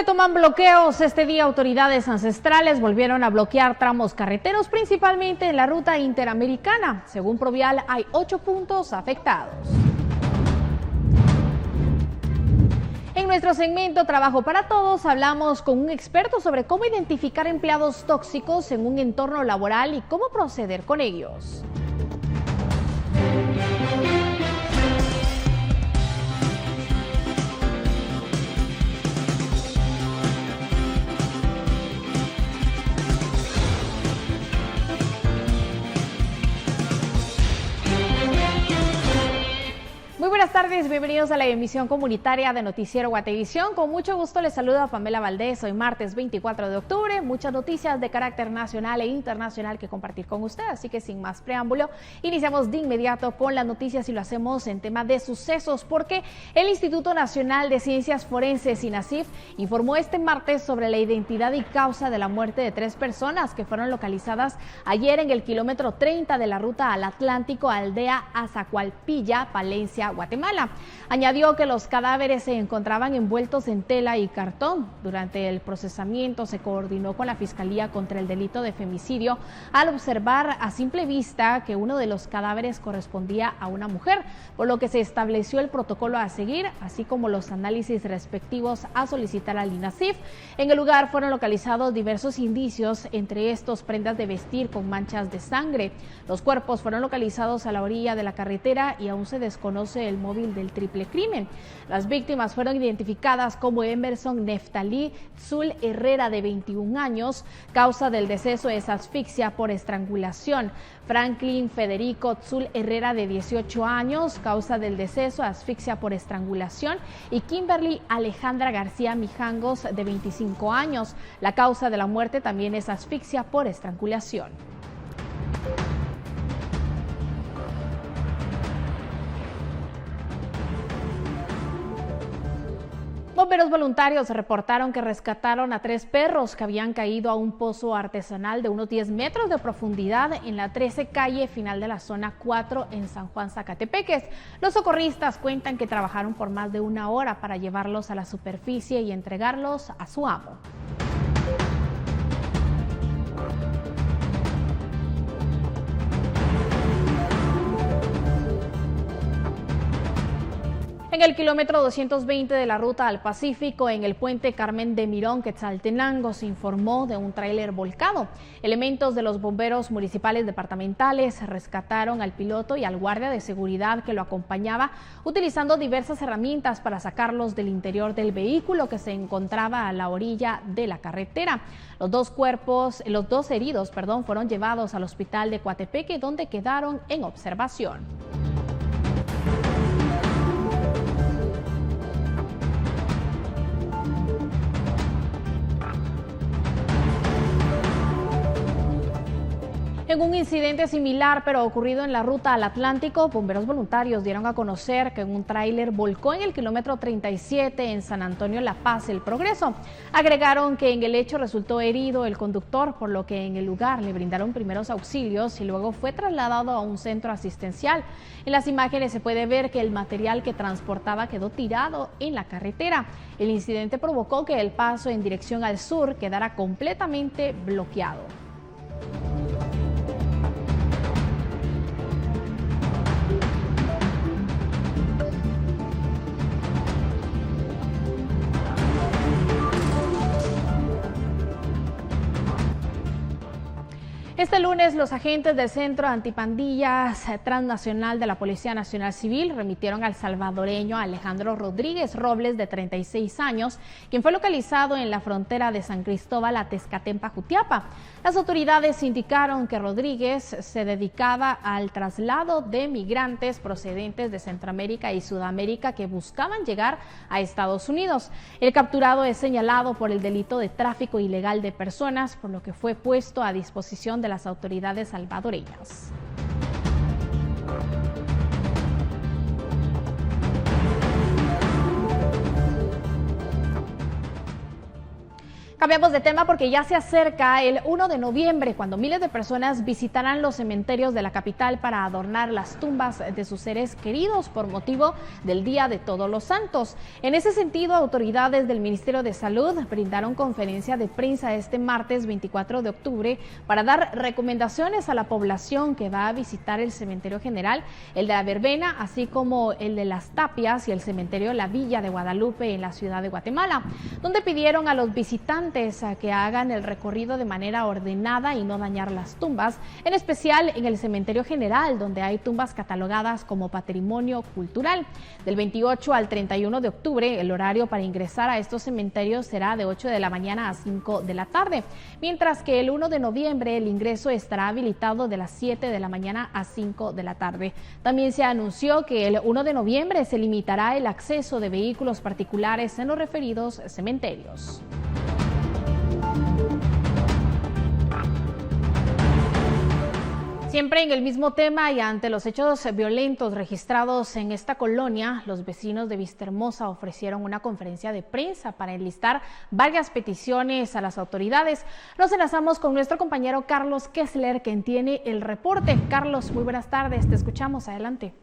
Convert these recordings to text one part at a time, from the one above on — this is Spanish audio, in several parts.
retoman bloqueos. Este día autoridades ancestrales volvieron a bloquear tramos carreteros, principalmente en la ruta interamericana. Según Provial, hay 8 puntos afectados. En nuestro segmento Trabajo para Todos hablamos con un experto sobre cómo identificar empleados tóxicos en un entorno laboral y cómo proceder con ellos. Muy buenas tardes, bienvenidos a la emisión comunitaria de Noticiero Guatevisión. Con mucho gusto les saluda Pamela Valdés. Hoy martes 24 de octubre, muchas noticias de carácter nacional e internacional que compartir con usted, así que sin más preámbulo, iniciamos de inmediato con las noticias y lo hacemos en tema de sucesos, porque el Instituto Nacional de Ciencias Forenses, INACIF, informó este martes sobre la identidad y causa de la muerte de 3 personas que fueron localizadas ayer en el kilómetro 30 de la ruta al Atlántico, aldea Azacualpilla, Palencia, Guatemala. Añadió que los cadáveres se encontraban envueltos en tela y cartón. Durante el procesamiento se coordinó con la Fiscalía contra el delito de femicidio al observar a simple vista que uno de los cadáveres correspondía a una mujer, por lo que se estableció el protocolo a seguir, así como los análisis respectivos a solicitar al INACIF. En el lugar fueron localizados diversos indicios, entre estos prendas de vestir con manchas de sangre. Los cuerpos fueron localizados a la orilla de la carretera y aún se desconoce el móvil del triple crimen. Las víctimas fueron identificadas como Emerson Neftalí Tzul Herrera, de 21 años. Causa del deceso es asfixia por estrangulación. Franklin Federico Tzul Herrera, de 18 años. Causa del deceso asfixia por estrangulación. Y Kimberly Alejandra García Mijangos, de 25 años. La causa de la muerte también es asfixia por estrangulación. Bomberos voluntarios reportaron que rescataron a 3 perros que habían caído a un pozo artesanal de unos 10 metros de profundidad en la 13 calle final de la zona 4 en San Juan, Zacatepeques. Los socorristas cuentan que trabajaron por más de 1 hora para llevarlos a la superficie y entregarlos a su amo. En el kilómetro 220 de la ruta al Pacífico, en el puente Carmen de Mirón, Quetzaltenango, se informó de un tráiler volcado. Elementos de los bomberos municipales departamentales rescataron al piloto y al guardia de seguridad que lo acompañaba, utilizando diversas herramientas para sacarlos del interior del vehículo que se encontraba a la orilla de la carretera. Los dos heridos, fueron llevados al hospital de Coatepeque, donde quedaron en observación. En un incidente similar, pero ocurrido en la ruta al Atlántico, bomberos voluntarios dieron a conocer que un tráiler volcó en el kilómetro 37 en San Antonio La Paz, El Progreso. Agregaron que en el hecho resultó herido el conductor, por lo que en el lugar le brindaron primeros auxilios y luego fue trasladado a un centro asistencial. En las imágenes se puede ver que el material que transportaba quedó tirado en la carretera. El incidente provocó que el paso en dirección al sur quedara completamente bloqueado. Este lunes, los agentes del Centro Antipandillas Transnacional de la Policía Nacional Civil remitieron al salvadoreño Alejandro Rodríguez Robles, de 36 años, quien fue localizado en la frontera de San Cristóbal a Tezcatempa, Jutiapa. Las autoridades indicaron que Rodríguez se dedicaba al traslado de migrantes procedentes de Centroamérica y Sudamérica que buscaban llegar a Estados Unidos. El capturado es señalado por el delito de tráfico ilegal de personas, por lo que fue puesto a disposición de las autoridades salvadoreñas. Cambiamos de tema porque ya se acerca el 1 de noviembre, cuando miles de personas visitarán los cementerios de la capital para adornar las tumbas de sus seres queridos por motivo del Día de Todos los Santos. En ese sentido, autoridades del Ministerio de Salud brindaron conferencia de prensa este martes 24 de octubre para dar recomendaciones a la población que va a visitar el Cementerio General, el de la Verbena, así como el de las Tapias y el Cementerio La Villa de Guadalupe en la ciudad de Guatemala, donde pidieron a los visitantes a que hagan el recorrido de manera ordenada y no dañar las tumbas, en especial en el Cementerio General, donde hay tumbas catalogadas como patrimonio cultural. Del 28 al 31 de octubre, el horario para ingresar a estos cementerios será de 8 de la mañana a 5 de la tarde, mientras que el 1 de noviembre el ingreso estará habilitado de las 7 de la mañana a 5 de la tarde. También se anunció que el 1 de noviembre se limitará el acceso de vehículos particulares en los referidos cementerios. Siempre en el mismo tema y ante los hechos violentos registrados en esta colonia, los vecinos de Vistahermosa ofrecieron una conferencia de prensa para enlistar varias peticiones a las autoridades. Nos enlazamos con nuestro compañero Carlos Kessler, quien tiene el reporte. Carlos, muy buenas tardes, te escuchamos, adelante.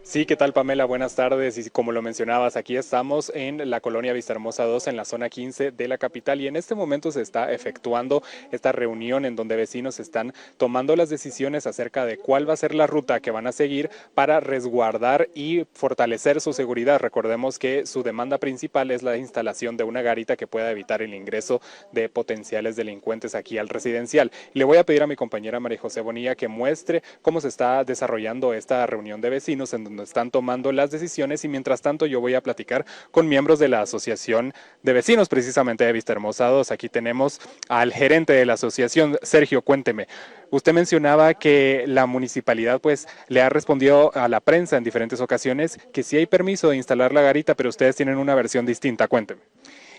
Sí, ¿qué tal, Pamela? Buenas tardes. Y como lo mencionabas, aquí estamos en la colonia Vistahermosa 2, en la zona 15 de la capital, y en este momento se está efectuando esta reunión en donde vecinos están tomando las decisiones acerca de cuál va a ser la ruta que van a seguir para resguardar y fortalecer su seguridad. Recordemos que su demanda principal es la instalación de una garita que pueda evitar el ingreso de potenciales delincuentes aquí al residencial. Le voy a pedir a mi compañera María José Bonilla que muestre cómo se está desarrollando esta reunión de vecinos en donde están tomando las decisiones, y mientras tanto yo voy a platicar con miembros de la Asociación de Vecinos precisamente de Vistahermosa 2. Aquí tenemos al gerente de la asociación. Sergio, cuénteme, usted mencionaba que la municipalidad pues le ha respondido a la prensa en diferentes ocasiones que sí hay permiso de instalar la garita, pero ustedes tienen una versión distinta. Cuénteme.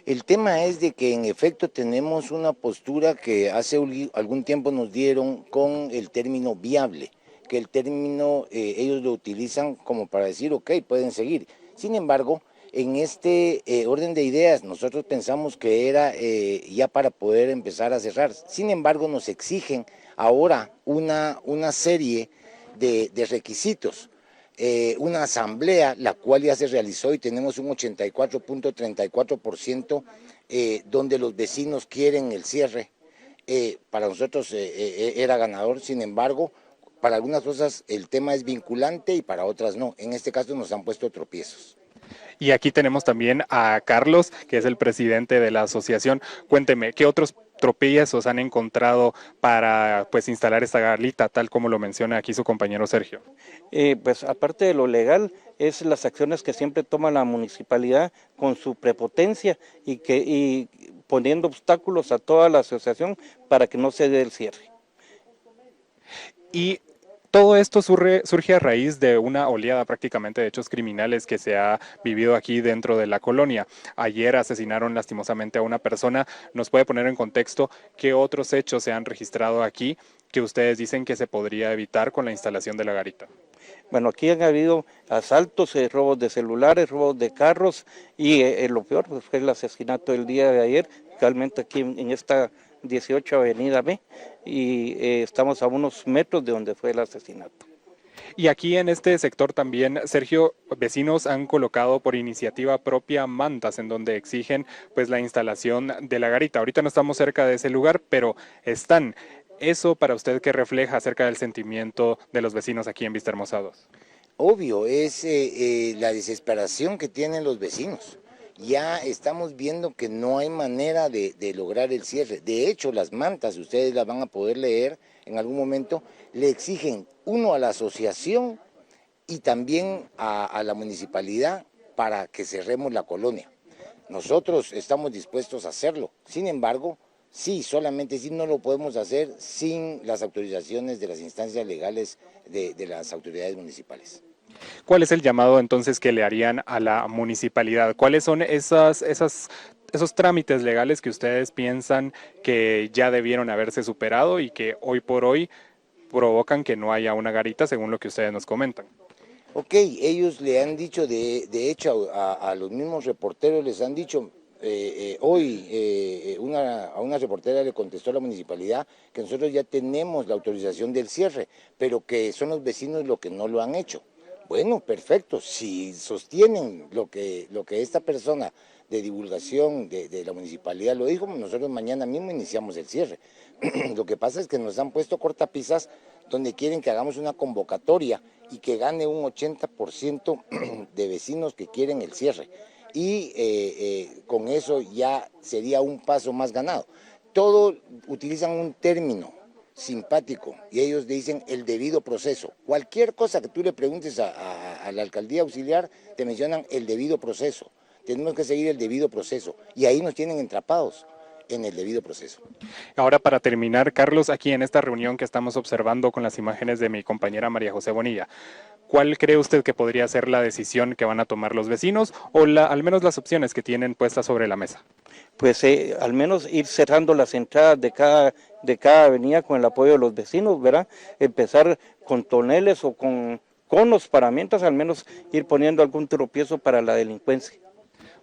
El tema es de que en efecto tenemos una postura que hace algún tiempo nos dieron con el término viable, que el término ellos lo utilizan como para decir, ok, pueden seguir. Sin embargo, en este orden de ideas, nosotros pensamos que era ya para poder empezar a cerrar. Sin embargo, nos exigen ahora una serie de requisitos. Una asamblea, la cual ya se realizó y tenemos un 84.34% donde los vecinos quieren el cierre. Para nosotros era ganador, sin embargo, para algunas cosas el tema es vinculante y para otras no. En este caso nos han puesto tropiezos. Y aquí tenemos también a Carlos, que es el presidente de la asociación. Cuénteme, ¿qué otros tropiezos han encontrado para pues instalar esta garita, tal como lo menciona aquí su compañero Sergio? Pues aparte de lo legal, es las acciones que siempre toma la municipalidad con su prepotencia y poniendo obstáculos a toda la asociación para que no se dé el cierre. Y todo esto surge a raíz de una oleada prácticamente de hechos criminales que se ha vivido aquí dentro de la colonia. Ayer asesinaron lastimosamente a una persona. ¿Nos puede poner en contexto qué otros hechos se han registrado aquí que ustedes dicen que se podría evitar con la instalación de la garita? Bueno, aquí han habido asaltos, robos de celulares, robos de carros y lo peor pues, fue el asesinato del día de ayer, realmente aquí en esta 18 Avenida B, y estamos a unos metros de donde fue el asesinato. Y aquí en este sector también, Sergio, vecinos han colocado por iniciativa propia mantas en donde exigen pues la instalación de la garita. Ahorita no estamos cerca de ese lugar, pero están. ¿Eso para usted qué refleja acerca del sentimiento de los vecinos aquí en Vistahermosa 2? Obvio, es la desesperación que tienen los vecinos. Ya estamos viendo que no hay manera de lograr el cierre. De hecho, las mantas, ustedes las van a poder leer en algún momento, le exigen uno a la asociación y también a la municipalidad para que cerremos la colonia. Nosotros estamos dispuestos a hacerlo. Sin embargo, sí, solamente sí no lo podemos hacer sin las autorizaciones de las instancias legales de las autoridades municipales. ¿Cuál es el llamado entonces que le harían a la municipalidad? ¿Cuáles son esos trámites legales que ustedes piensan que ya debieron haberse superado y que hoy por hoy provocan que no haya una garita, según lo que ustedes nos comentan? Ok, ellos le han dicho, de hecho a los mismos reporteros les han dicho, Hoy a una reportera le contestó a la municipalidad que nosotros ya tenemos la autorización del cierre, pero que son los vecinos los que no lo han hecho. Bueno, perfecto, si sostienen lo que esta persona de divulgación de la municipalidad lo dijo, nosotros mañana mismo iniciamos el cierre. Lo que pasa es que nos han puesto cortapisas donde quieren que hagamos una convocatoria y que gane un 80% de vecinos que quieren el cierre. Y con eso ya sería un paso más ganado. Todos utilizan un término simpático y ellos dicen el debido proceso. Cualquier cosa que tú le preguntes a la alcaldía auxiliar te mencionan el debido proceso. Tenemos que seguir el debido proceso y ahí nos tienen entrapados en el debido proceso. Ahora, para terminar, Carlos, aquí en esta reunión que estamos observando con las imágenes de mi compañera María José Bonilla, ¿cuál cree usted que podría ser la decisión que van a tomar los vecinos o al menos las opciones que tienen puestas sobre la mesa? Pues al menos ir cerrando las entradas de cada avenida con el apoyo de los vecinos, ¿verdad? Empezar con toneles o con conos para mientras, al menos ir poniendo algún tropiezo para la delincuencia.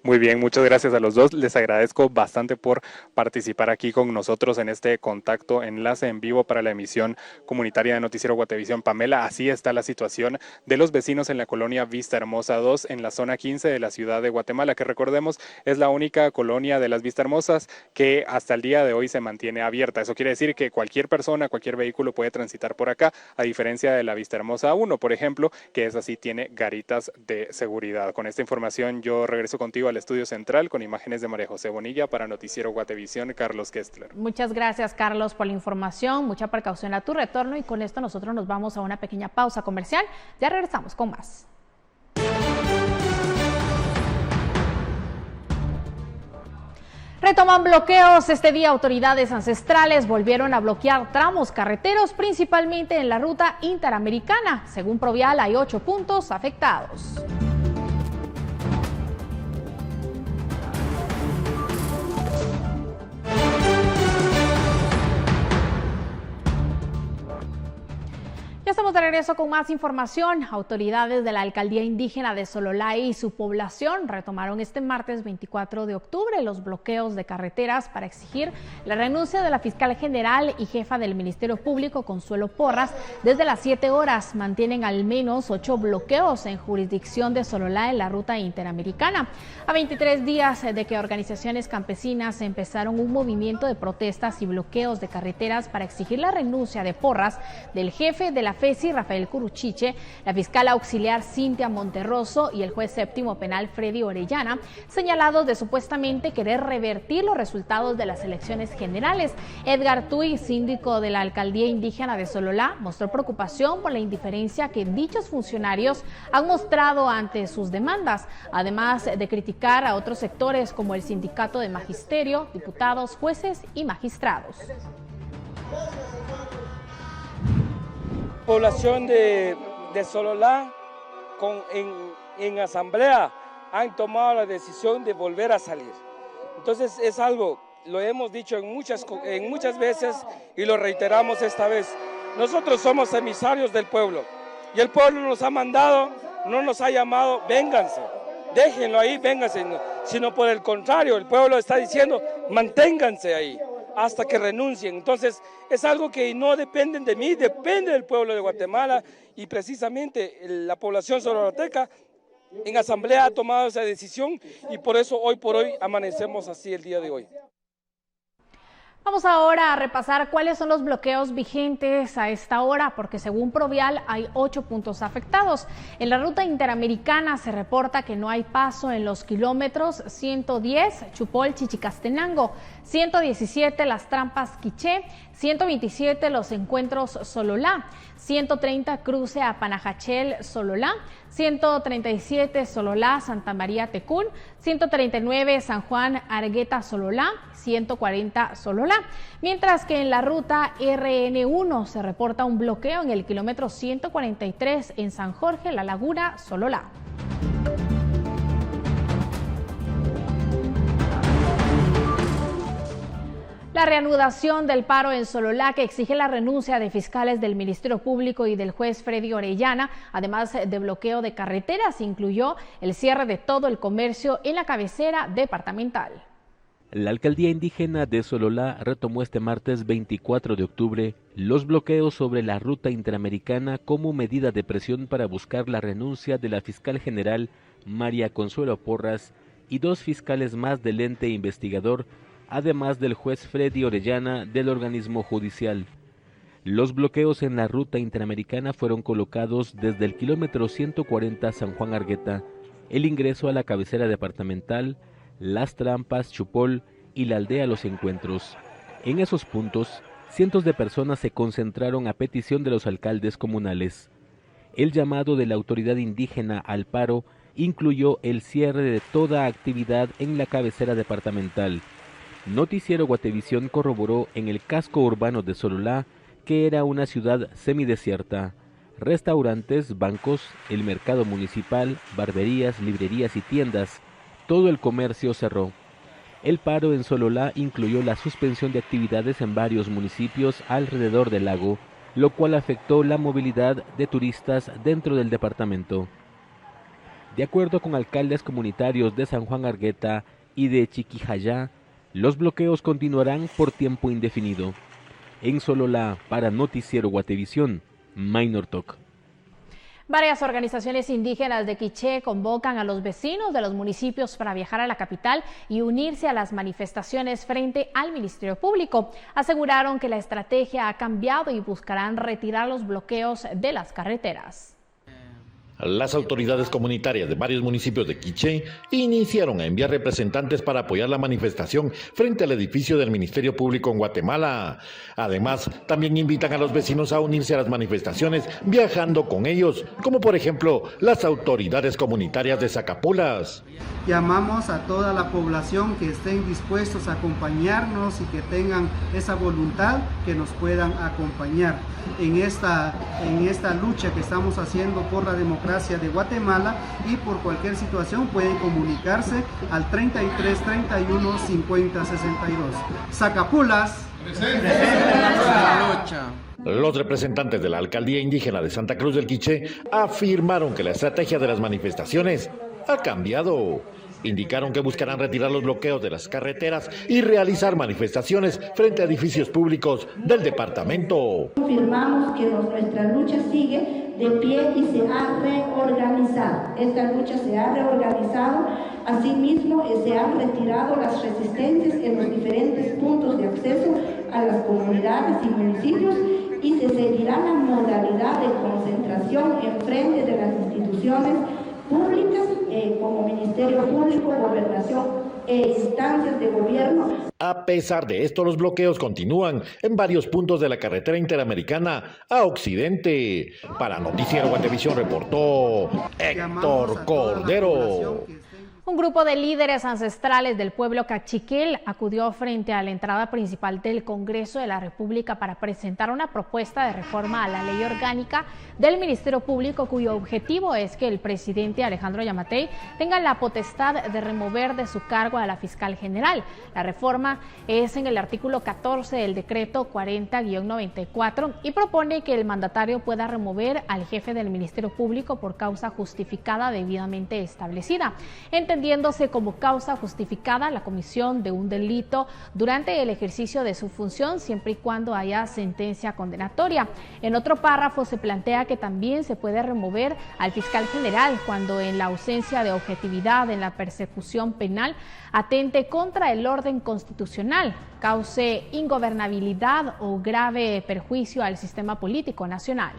Muy bien, muchas gracias a los dos. Les agradezco bastante por participar aquí con nosotros en este contacto, enlace en vivo para la emisión comunitaria de Noticiero Guatevisión. Pamela, así está la situación de los vecinos en la colonia Vista Hermosa 2, en la zona 15 de la ciudad de Guatemala, que recordemos es la única colonia de las Vista Hermosas que hasta el día de hoy se mantiene abierta. Eso quiere decir que cualquier persona, cualquier vehículo puede transitar por acá, a diferencia de la Vista Hermosa 1, por ejemplo, que es así, tiene garitas de seguridad. Con esta información yo regreso contigo al estudio central con imágenes de María José Bonilla para Noticiero Guatevisión, Carlos Kestler. Muchas gracias, Carlos, por la información. Mucha precaución a tu retorno y con esto nosotros nos vamos a una pequeña pausa comercial. Ya regresamos con más. Retoman bloqueos. Este día autoridades ancestrales volvieron a bloquear tramos carreteros, principalmente en la ruta interamericana. Según Provial, hay 8 puntos afectados. Ya estamos de regreso con más información. Autoridades de la Alcaldía Indígena de Sololá y su población retomaron este martes 24 de octubre los bloqueos de carreteras para exigir la renuncia de la fiscal general y jefa del Ministerio Público, Consuelo Porras. Desde las 7 horas mantienen al menos 8 bloqueos en jurisdicción de Sololá en la ruta interamericana. A 23 días de que organizaciones campesinas empezaron un movimiento de protestas y bloqueos de carreteras para exigir la renuncia de Porras, del jefe de la FESI, Rafael Curuchiche, la fiscal auxiliar Cintia Monterroso y el juez séptimo penal Freddy Orellana, señalados de supuestamente querer revertir los resultados de las elecciones generales. Edgar Tuy, síndico de la Alcaldía Indígena de Sololá, mostró preocupación por la indiferencia que dichos funcionarios han mostrado ante sus demandas, además de criticar a otros sectores como el Sindicato de Magisterio, diputados, jueces y magistrados. Población de Sololá en asamblea han tomado la decisión de volver a salir. Entonces es algo, lo hemos dicho en muchas veces y lo reiteramos esta vez. Nosotros somos emisarios del pueblo y el pueblo nos ha mandado, no nos ha llamado, vénganse, déjenlo ahí, vénganse, sino por el contrario, el pueblo está diciendo, manténganse ahí hasta que renuncien. Entonces es algo que no depende de mí, depende del pueblo de Guatemala y precisamente la población sololateca en asamblea ha tomado esa decisión y por eso hoy por hoy amanecemos así el día de hoy. Vamos ahora a repasar cuáles son los bloqueos vigentes a esta hora, porque según Provial hay 8 puntos afectados. En la ruta interamericana se reporta que no hay paso en los kilómetros 110 Chupol-Chichicastenango, 117 Las Trampas Quiché, 127 Los Encuentros Sololá, 130 Cruce a Panajachel Sololá, 137 Sololá Santa María Tecún, 139 San Juan Argueta Sololá, 140 Sololá, mientras que en la ruta RN1 se reporta un bloqueo en el kilómetro 143 en San Jorge, La Laguna, Sololá. La reanudación del paro en Sololá, que exige la renuncia de fiscales del Ministerio Público y del juez Freddy Orellana, además de bloqueo de carreteras, incluyó el cierre de todo el comercio en la cabecera departamental. La alcaldía indígena de Sololá retomó este martes 24 de octubre los bloqueos sobre la ruta interamericana como medida de presión para buscar la renuncia de la fiscal general María Consuelo Porras y 2 fiscales más del ente investigador, además del juez Freddy Orellana del organismo judicial. Los bloqueos en la ruta interamericana fueron colocados desde el kilómetro 140 San Juan Argueta, el ingreso a la cabecera departamental, Las Trampas, Chupol y la aldea Los Encuentros. En esos puntos, cientos de personas se concentraron a petición de los alcaldes comunales. El llamado de la autoridad indígena al paro incluyó el cierre de toda actividad en la cabecera departamental. Noticiero Guatevisión corroboró en el casco urbano de Sololá que era una ciudad semidesierta. Restaurantes, bancos, el mercado municipal, barberías, librerías y tiendas, todo el comercio cerró. El paro en Sololá incluyó la suspensión de actividades en varios municipios alrededor del lago, lo cual afectó la movilidad de turistas dentro del departamento. De acuerdo con alcaldes comunitarios de San Juan Argueta y de Chiquijayá, los bloqueos continuarán por tiempo indefinido. En Sololá, para Noticiero Guatevisión, Minor Talk. Varias organizaciones indígenas de Quiché convocan a los vecinos de los municipios para viajar a la capital y unirse a las manifestaciones frente al Ministerio Público. Aseguraron que la estrategia ha cambiado y buscarán retirar los bloqueos de las carreteras. Las autoridades comunitarias de varios municipios de Quiché iniciaron a enviar representantes para apoyar la manifestación frente al edificio del Ministerio Público en Guatemala. Además, también invitan a los vecinos a unirse a las manifestaciones viajando con ellos, como por ejemplo las autoridades comunitarias de Zacapulas. Llamamos a toda la población que estén dispuestos a acompañarnos y que tengan esa voluntad que nos puedan acompañar en esta lucha que estamos haciendo por la democracia de Guatemala, y por cualquier situación pueden comunicarse al 33 31 50 62. Zacapulas. Los representantes de la alcaldía indígena de Santa Cruz del Quiché afirmaron que la estrategia de las manifestaciones ha cambiado. Indicaron que buscarán retirar los bloqueos de las carreteras y realizar manifestaciones frente a edificios públicos del departamento. Confirmamos que nuestra lucha sigue de pie y se ha reorganizado. Esta lucha se ha reorganizado, asimismo se han retirado las resistencias en los diferentes puntos de acceso a las comunidades y municipios, y se seguirá la modalidad de concentración en frente de las instituciones públicas como Ministerio Público, Gobernación e instancias de gobierno. A pesar de esto, los bloqueos continúan en varios puntos de la carretera interamericana a Occidente. Para Noticiero Guatevisión reportó Héctor Cordero. Un grupo de líderes ancestrales del pueblo cachiquel acudió frente a la entrada principal del Congreso de la República para presentar una propuesta de reforma a la ley orgánica del Ministerio Público, cuyo objetivo es que el presidente Alejandro Yamatei tenga la potestad de remover de su cargo a la fiscal general. La reforma es en el artículo 14 del decreto 40-94 y propone que el mandatario pueda remover al jefe del Ministerio Público por causa justificada debidamente establecida, entendiéndose como causa justificada la comisión de un delito durante el ejercicio de su función, siempre y cuando haya sentencia condenatoria. En otro párrafo se plantea que también se puede remover al fiscal general cuando, en la ausencia de objetividad en la persecución penal, atente contra el orden constitucional, cause ingobernabilidad o grave perjuicio al sistema político nacional.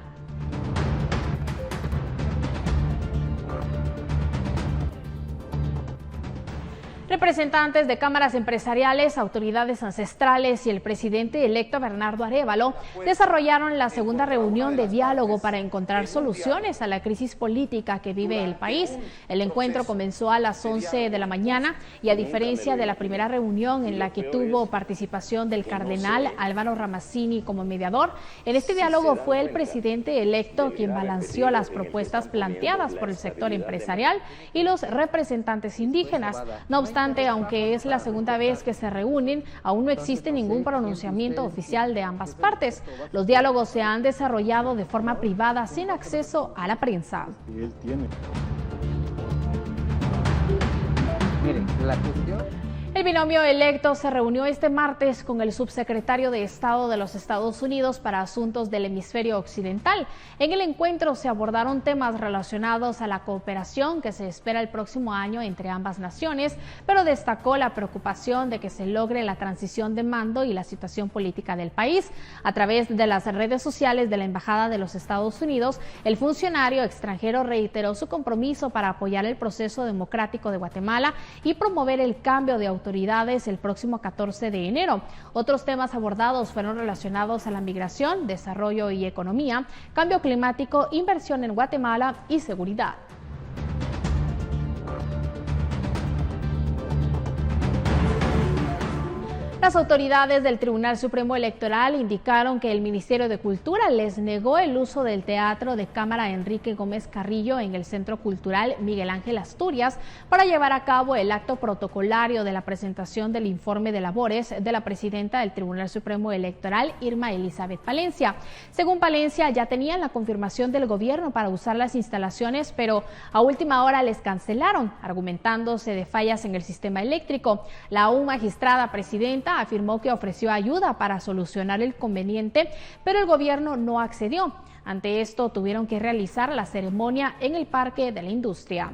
Representantes de cámaras empresariales, autoridades ancestrales y el presidente electo Bernardo Arévalo desarrollaron la segunda reunión de diálogo para encontrar soluciones a la crisis política que vive el país. El encuentro comenzó a las 11 de la mañana y, a diferencia de la primera reunión en la que tuvo participación del cardenal Álvaro Ramazzini como mediador, en este diálogo fue el presidente electo quien balanceó las propuestas planteadas por el sector empresarial y los representantes indígenas. No obstante, obstante, aunque es la segunda vez que se reúnen, aún no existe ningún pronunciamiento oficial de ambas partes. Los diálogos se han desarrollado de forma privada sin acceso a la prensa. Miren, la cuestión... El binomio electo se reunió este martes con el subsecretario de Estado de los Estados Unidos para Asuntos del Hemisferio Occidental. En el encuentro se abordaron temas relacionados a la cooperación que se espera el próximo año entre ambas naciones, pero destacó la preocupación de que se logre la transición de mando y la situación política del país. A través de las redes sociales de la Embajada de los Estados Unidos, el funcionario extranjero reiteró su compromiso para apoyar el proceso democrático de Guatemala y promover el cambio de autoridades el próximo 14 de enero. Otros temas abordados fueron relacionados a la migración, desarrollo y economía, cambio climático, inversión en Guatemala y seguridad. Las autoridades del Tribunal Supremo Electoral indicaron que el Ministerio de Cultura les negó el uso del Teatro de Cámara Enrique Gómez Carrillo en el Centro Cultural Miguel Ángel Asturias para llevar a cabo el acto protocolario de la presentación del informe de labores de la presidenta del Tribunal Supremo Electoral, Irma Elizabeth Palencia. Según Palencia, ya tenían la confirmación del gobierno para usar las instalaciones, pero a última hora les cancelaron, argumentándose de fallas en el sistema eléctrico. La aún magistrada presidenta afirmó que ofreció ayuda para solucionar el inconveniente, pero el gobierno no accedió. Ante esto, tuvieron que realizar la ceremonia en el Parque de la Industria.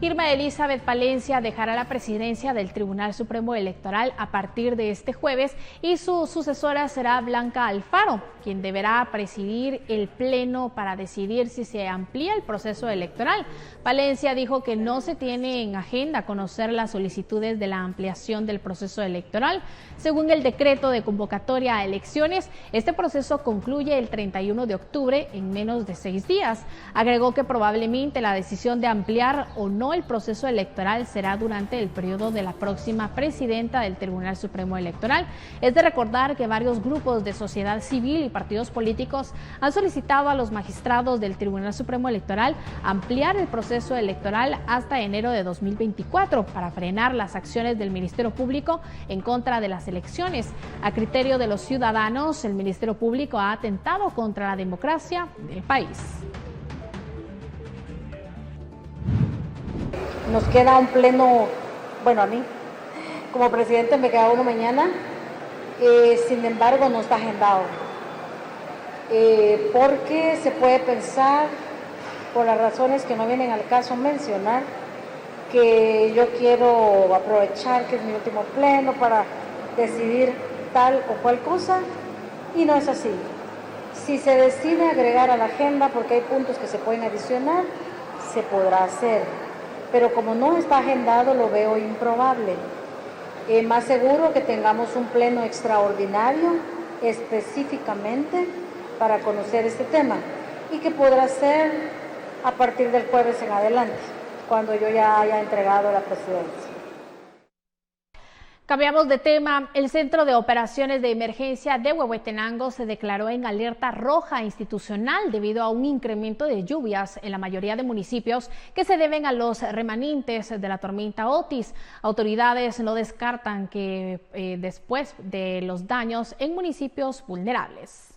Irma Elizabeth Palencia dejará la presidencia del Tribunal Supremo Electoral a partir de este jueves y su sucesora será Blanca Alfaro, quien deberá presidir el pleno para decidir si se amplía el proceso electoral. Palencia dijo que no se tiene en agenda conocer las solicitudes de la ampliación del proceso electoral. Según el decreto de convocatoria a elecciones, este proceso concluye el 31 de octubre en menos de 6 días. Agregó que probablemente la decisión de ampliar o no el proceso electoral será durante el periodo de la próxima presidenta del Tribunal Supremo Electoral. Es de recordar que varios grupos de sociedad civil y partidos políticos han solicitado a los magistrados del Tribunal Supremo Electoral ampliar el proceso electoral hasta enero de 2024 para frenar las acciones del Ministerio Público en contra de las elecciones. A criterio de los ciudadanos, el Ministerio Público ha atentado contra la democracia del país. Nos queda un pleno, bueno, a mí como presidente me queda uno mañana, sin embargo no está agendado, porque se puede pensar, por las razones que no vienen al caso mencionar, que yo quiero aprovechar que es mi último pleno para decidir tal o cual cosa, y no es así. Si se decide agregar a la agenda, porque hay puntos que se pueden adicionar, se podrá hacer. Pero como no está agendado, lo veo improbable. Más seguro que tengamos un pleno extraordinario específicamente para conocer este tema y que podrá ser a partir del jueves en adelante, cuando yo ya haya entregado la presidencia. Cambiamos de tema. El Centro de Operaciones de Emergencia de Huehuetenango se declaró en alerta roja institucional debido a un incremento de lluvias en la mayoría de municipios que se deben a los remanentes de la tormenta Otis. Autoridades no descartan que después de los daños en municipios vulnerables.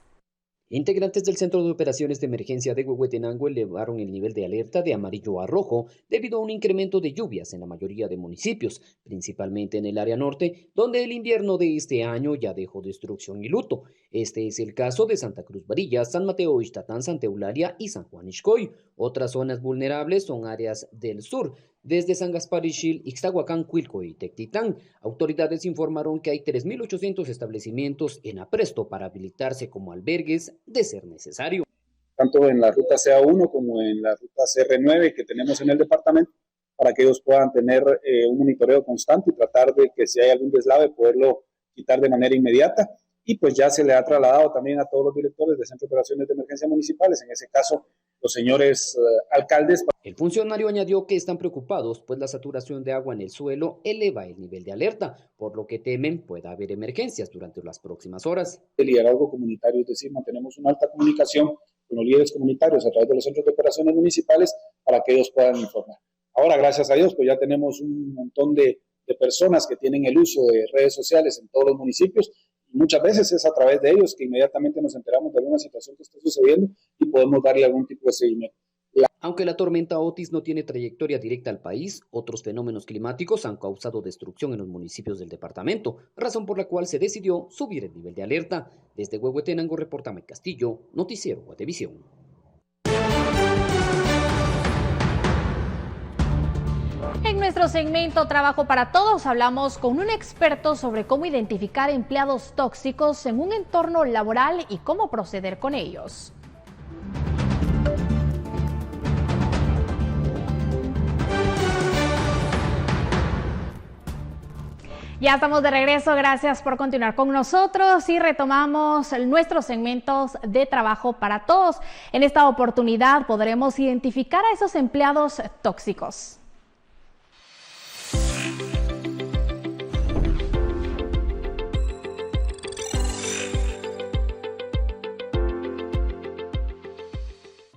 Integrantes del Centro de Operaciones de Emergencia de Huehuetenango elevaron el nivel de alerta de amarillo a rojo debido a un incremento de lluvias en la mayoría de municipios, principalmente en el área norte, donde el invierno de este año ya dejó destrucción y luto. Este es el caso de Santa Cruz Varillas, San Mateo Ixtatán, Santa Eulalia y San Juan Ixcoy. Otras zonas vulnerables son áreas del sur, desde San Gaspar Ixil, Ixtahuacán, Cuilco y Tectitán. Autoridades informaron que hay 3.800 establecimientos en apresto para habilitarse como albergues de ser necesario. Tanto en la ruta CA1 como en la ruta CR9 que tenemos en el departamento, para que ellos puedan tener un monitoreo constante y tratar de que si hay algún deslave poderlo quitar de manera inmediata. Y pues ya se le ha trasladado también a todos los directores de Centro de Operaciones de Emergencia Municipales, en ese caso los señores alcaldes. El funcionario añadió que están preocupados, pues la saturación de agua en el suelo eleva el nivel de alerta, por lo que temen pueda haber emergencias durante las próximas horas. El liderazgo comunitario, es decir, mantenemos una alta comunicación con los líderes comunitarios a través de los centros de operaciones municipales para que ellos puedan informar. Ahora, gracias a Dios, pues ya tenemos un montón de personas que tienen el uso de redes sociales en todos los municipios. Muchas veces es a través de ellos que inmediatamente nos enteramos de alguna situación que está sucediendo y podemos darle algún tipo de seguimiento. Aunque la tormenta Otis no tiene trayectoria directa al país, otros fenómenos climáticos han causado destrucción en los municipios del departamento, razón por la cual se decidió subir el nivel de alerta. Desde Huehuetenango reporta Mike Castillo, Noticiero Guatevisión. En nuestro segmento Trabajo para Todos hablamos con un experto sobre cómo identificar empleados tóxicos en un entorno laboral y cómo proceder con ellos. Ya estamos de regreso, gracias por continuar con nosotros y retomamos nuestros segmentos de Trabajo para Todos. En esta oportunidad podremos identificar a esos empleados tóxicos.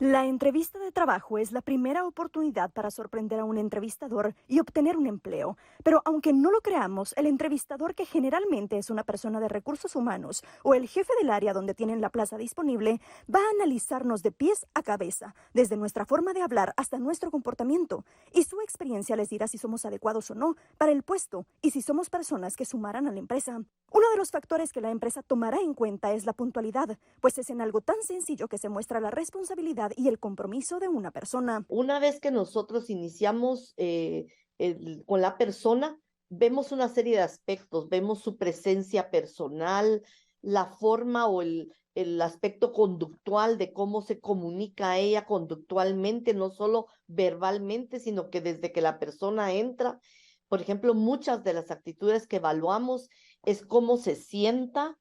La entrevista de trabajo es la primera oportunidad para sorprender a un entrevistador y obtener un empleo. Pero aunque no lo creamos, el entrevistador, que generalmente es una persona de recursos humanos o el jefe del área donde tienen la plaza disponible, va a analizarnos de pies a cabeza, desde nuestra forma de hablar hasta nuestro comportamiento. Y su experiencia les dirá si somos adecuados o no para el puesto y si somos personas que sumarán a la empresa. Uno de los factores que la empresa tomará en cuenta es la puntualidad, pues es en algo tan sencillo que se muestra la responsabilidad y el compromiso de una persona. Una vez que nosotros iniciamos con la persona, vemos una serie de aspectos, vemos su presencia personal, la forma o el aspecto conductual de cómo se comunica ella conductualmente, no solo verbalmente, sino que desde que la persona entra. Por ejemplo, muchas de las actitudes que evaluamos es cómo se sienta,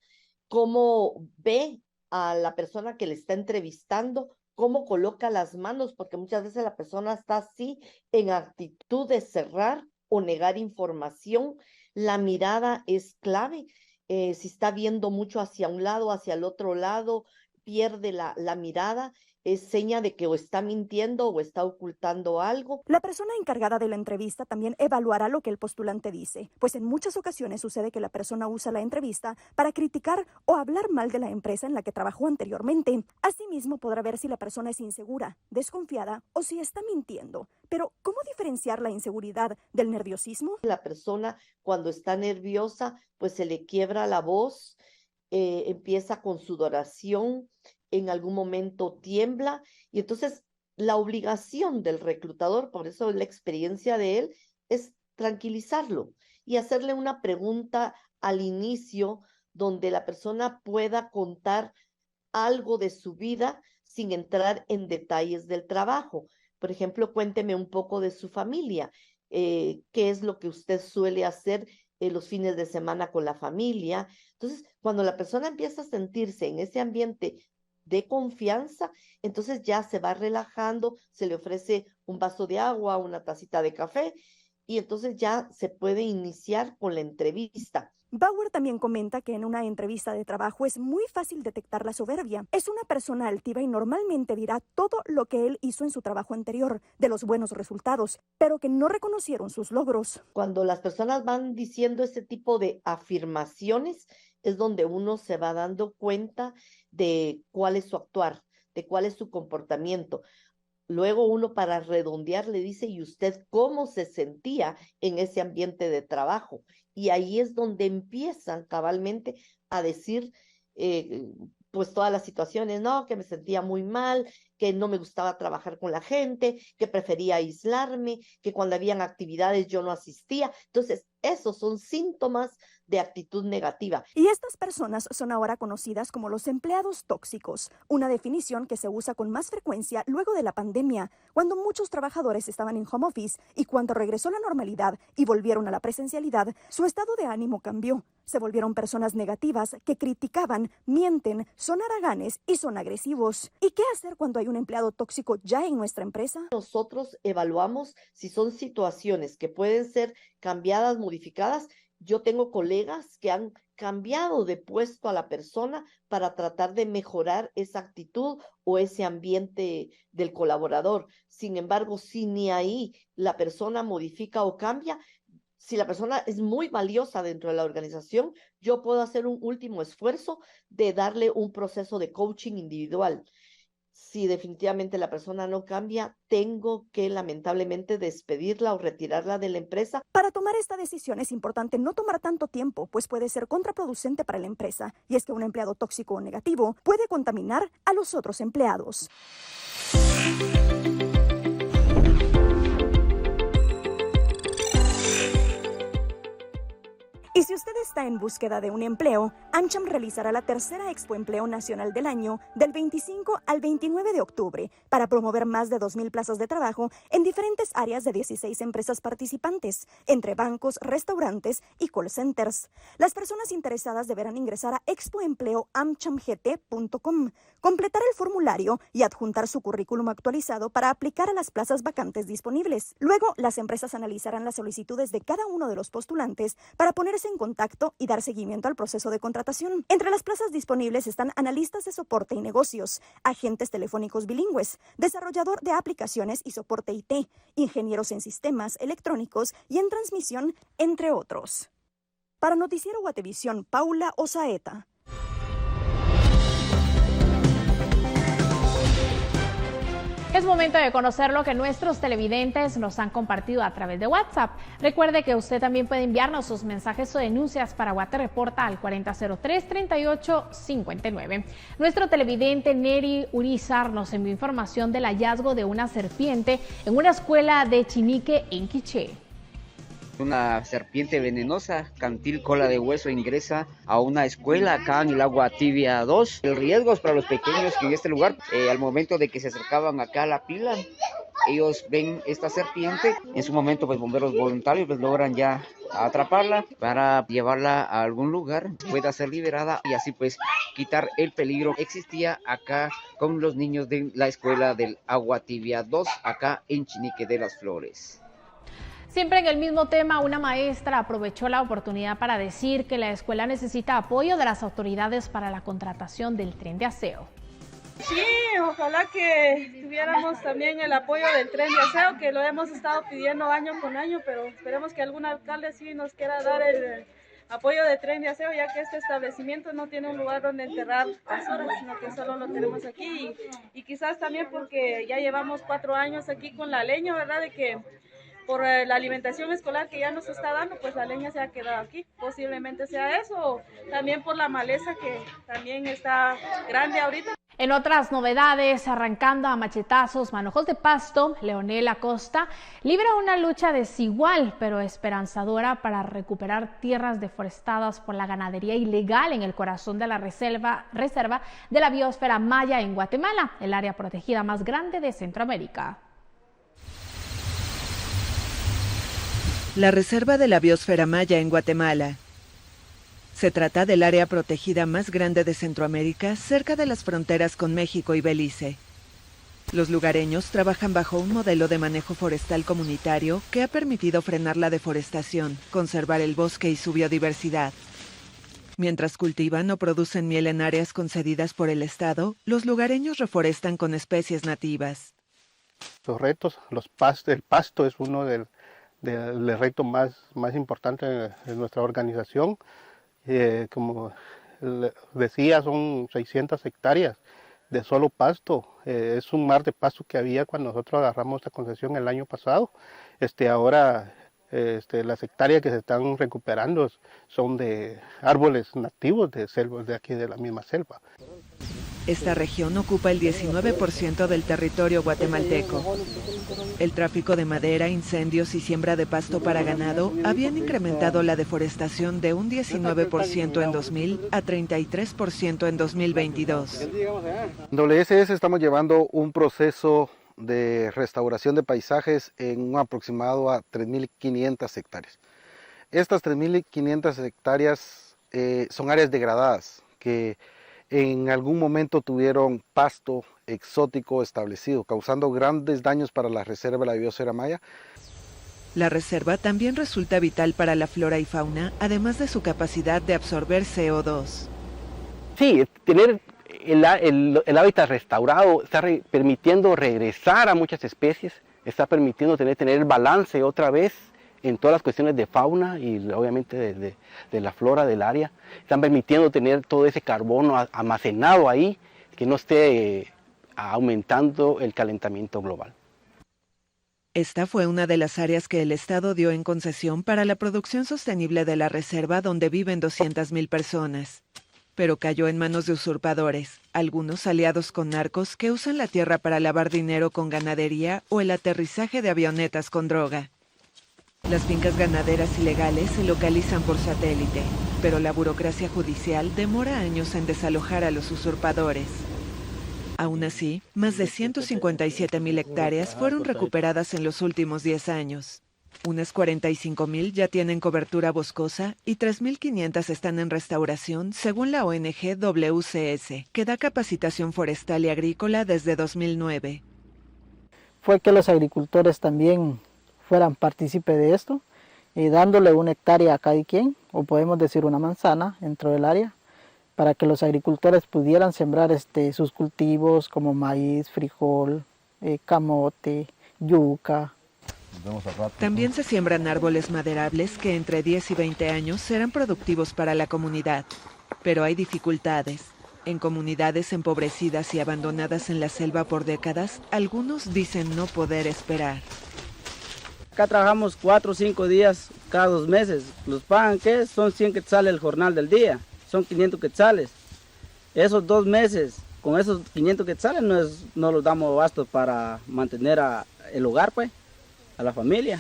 cómo ve a la persona que le está entrevistando, cómo coloca las manos, porque muchas veces la persona está así en actitud de cerrar o negar información. La mirada es clave. Si está viendo mucho hacia un lado, hacia el otro lado, pierde la mirada, es seña de que o está mintiendo o está ocultando algo. La persona encargada de la entrevista también evaluará lo que el postulante dice, pues en muchas ocasiones sucede que la persona usa la entrevista para criticar o hablar mal de la empresa en la que trabajó anteriormente. Asimismo, podrá ver si la persona es insegura, desconfiada o si está mintiendo. Pero, ¿cómo diferenciar la inseguridad del nerviosismo? La persona, cuando está nerviosa, pues se le quiebra la voz, empieza con sudoración, en algún momento tiembla, y entonces la obligación del reclutador, por eso la experiencia de él, es tranquilizarlo y hacerle una pregunta al inicio donde la persona pueda contar algo de su vida sin entrar en detalles del trabajo. Por ejemplo, cuénteme un poco de su familia, qué es lo que usted suele hacer los fines de semana con la familia. Entonces, cuando la persona empieza a sentirse en ese ambiente de confianza, entonces ya se va relajando, se le ofrece un vaso de agua, una tacita de café, y entonces ya se puede iniciar con la entrevista. Bauer también comenta que en una entrevista de trabajo es muy fácil detectar la soberbia. Es una persona altiva y normalmente dirá todo lo que él hizo en su trabajo anterior, de los buenos resultados, pero que no reconocieron sus logros. Cuando las personas van diciendo ese tipo de afirmaciones, es donde uno se va dando cuenta de cuál es su actuar, de cuál es su comportamiento. Luego uno, para redondear, le dice, ¿y usted cómo se sentía en ese ambiente de trabajo? Y ahí es donde empiezan cabalmente a decir pues todas las situaciones, no, que me sentía muy mal, que no me gustaba trabajar con la gente, que prefería aislarme, que cuando habían actividades yo no asistía. Entonces, esos son síntomas de actitud negativa. Y estas personas son ahora conocidas como los empleados tóxicos, una definición que se usa con más frecuencia luego de la pandemia, cuando muchos trabajadores estaban en home office y cuando regresó la normalidad y volvieron a la presencialidad, su estado de ánimo cambió. Se volvieron personas negativas que criticaban, mienten, son haraganes y son agresivos. ¿Y qué hacer cuando hay un empleado tóxico ya en nuestra empresa? Nosotros evaluamos si son situaciones que pueden ser cambiadas, modificadas. Yo tengo colegas que han cambiado de puesto a la persona para tratar de mejorar esa actitud o ese ambiente del colaborador. Sin embargo, si ni ahí la persona modifica o cambia, si la persona es muy valiosa dentro de la organización, yo puedo hacer un último esfuerzo de darle un proceso de coaching individual. Si definitivamente la persona no cambia, tengo que lamentablemente despedirla o retirarla de la empresa. Para tomar esta decisión es importante no tomar tanto tiempo, pues puede ser contraproducente para la empresa. Y es que un empleado tóxico o negativo puede contaminar a los otros empleados. Y si usted está en búsqueda de un empleo, AmCham realizará la tercera Expo Empleo Nacional del año del 25 al 29 de octubre para promover más de 2,000 plazas de trabajo en diferentes áreas de 16 empresas participantes, entre bancos, restaurantes y call centers. Las personas interesadas deberán ingresar a expoempleoamchamgt.com, completar el formulario y adjuntar su currículum actualizado para aplicar a las plazas vacantes disponibles. Luego, las empresas analizarán las solicitudes de cada uno de los postulantes para ponerse en contacto y dar seguimiento al proceso de contratación. Entre las plazas disponibles están analistas de soporte y negocios, agentes telefónicos bilingües, desarrollador de aplicaciones y soporte IT, ingenieros en sistemas electrónicos y en transmisión, entre otros. Para Noticiero Guatevisión, Paula Osaeta. Es momento de conocer lo que nuestros televidentes nos han compartido a través de WhatsApp. Recuerde que usted también puede enviarnos sus mensajes o denuncias para Guate Reporta al 4003-3859. Nuestro televidente Neri Urizar nos envió información del hallazgo de una serpiente en una escuela de Chinique en Quiché. Una serpiente venenosa, cantil cola de hueso, ingresa a una escuela acá en el Agua Tibia 2. El riesgo es para los pequeños que en este lugar, al momento de que se acercaban acá a la pila, ellos ven esta serpiente. En su momento, pues bomberos voluntarios pues logran ya atraparla para llevarla a algún lugar, pueda ser liberada y así pues quitar el peligro que existía acá con los niños de la escuela del Agua Tibia 2, acá en Chinique de las Flores. Siempre en el mismo tema, una maestra aprovechó la oportunidad para decir que la escuela necesita apoyo de las autoridades para la contratación del tren de aseo. Sí, ojalá que tuviéramos también el apoyo del tren de aseo, que lo hemos estado pidiendo año con año, pero esperemos que algún alcalde sí nos quiera dar el apoyo del tren de aseo, ya que este establecimiento no tiene un lugar donde enterrar basura, sino que solo lo tenemos aquí. Y quizás también porque ya llevamos 4 años aquí con la leña, ¿verdad? De que por la alimentación escolar que ya nos está dando, pues la leña se ha quedado aquí. Posiblemente sea eso, o también por la maleza que también está grande ahorita. En otras novedades, arrancando a machetazos manojos de pasto, Leonel Acosta libra una lucha desigual pero esperanzadora para recuperar tierras deforestadas por la ganadería ilegal en el corazón de la reserva de la biosfera maya en Guatemala, el área protegida más grande de Centroamérica. La Reserva de la Biosfera Maya en Guatemala. Se trata del área protegida más grande de Centroamérica, cerca de las fronteras con México y Belice. Los lugareños trabajan bajo un modelo de manejo forestal comunitario que ha permitido frenar la deforestación, conservar el bosque y su biodiversidad. Mientras cultivan o producen miel en áreas concedidas por el Estado, los lugareños reforestan con especies nativas. Los retos, el pasto es uno del reto más importante de nuestra organización. Como decía, son 600 hectáreas de solo pasto. Es un mar de pasto que había cuando nosotros agarramos esta concesión el año pasado. Ahora las hectáreas que se están recuperando son de árboles nativos de selvas de aquí de la misma selva. Esta región ocupa el 19% del territorio guatemalteco. El tráfico de madera, incendios y siembra de pasto para ganado habían incrementado la deforestación de un 19% en 2000 a 33% en 2022. En WSS estamos llevando un proceso de restauración de paisajes en un aproximado a 3.500 hectáreas. Estas 3.500 hectáreas son áreas degradadas que en algún momento tuvieron pasto exótico establecido, causando grandes daños para la reserva de la biosfera maya. La reserva también resulta vital para la flora y fauna, además de su capacidad de absorber CO2. Sí, tener el hábitat restaurado está permitiendo regresar a muchas especies, está permitiendo tener el balance otra vez en todas las cuestiones de fauna y obviamente de la flora del área. Están permitiendo tener todo ese carbono almacenado ahí, que no esté aumentando el calentamiento global. Esta fue una de las áreas que el Estado dio en concesión para la producción sostenible de la reserva, donde viven 200,000 personas. Pero cayó en manos de usurpadores, algunos aliados con narcos que usan la tierra para lavar dinero con ganadería o el aterrizaje de avionetas con droga. Las fincas ganaderas ilegales se localizan por satélite, pero la burocracia judicial demora años en desalojar a los usurpadores. Aún así, más de 157,000 hectáreas fueron recuperadas en los últimos 10 años. Unas 45,000 ya tienen cobertura boscosa y 3,500 están en restauración, según la ONG WCS, que da capacitación forestal y agrícola desde 2009. Fue que los agricultores también fueran partícipes de esto, dándole 1 hectárea a cada quien, o podemos decir una manzana dentro del área, para que los agricultores pudieran sembrar sus cultivos como maíz, frijol, camote, yuca. También se siembran árboles maderables que entre 10 y 20 años serán productivos para la comunidad. Pero hay dificultades. En comunidades empobrecidas y abandonadas en la selva por décadas, algunos dicen no poder esperar. Acá trabajamos 4 o 5 días cada 2 meses. ¿Los pagan qué? Son 100 quetzales el jornal del día. Son 500 quetzales. Esos 2 meses, con esos 500 quetzales no los damos abasto para mantener el hogar, pues, a la familia.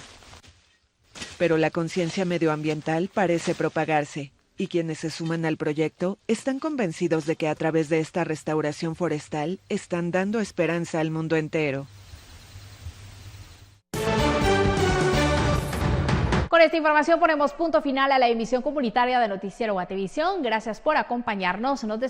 Pero la conciencia medioambiental parece propagarse, y quienes se suman al proyecto están convencidos de que a través de esta restauración forestal están dando esperanza al mundo entero. Con esta información ponemos punto final a la emisión comunitaria de Noticiero Guatevisión. Gracias por acompañarnos. Nos despedimos.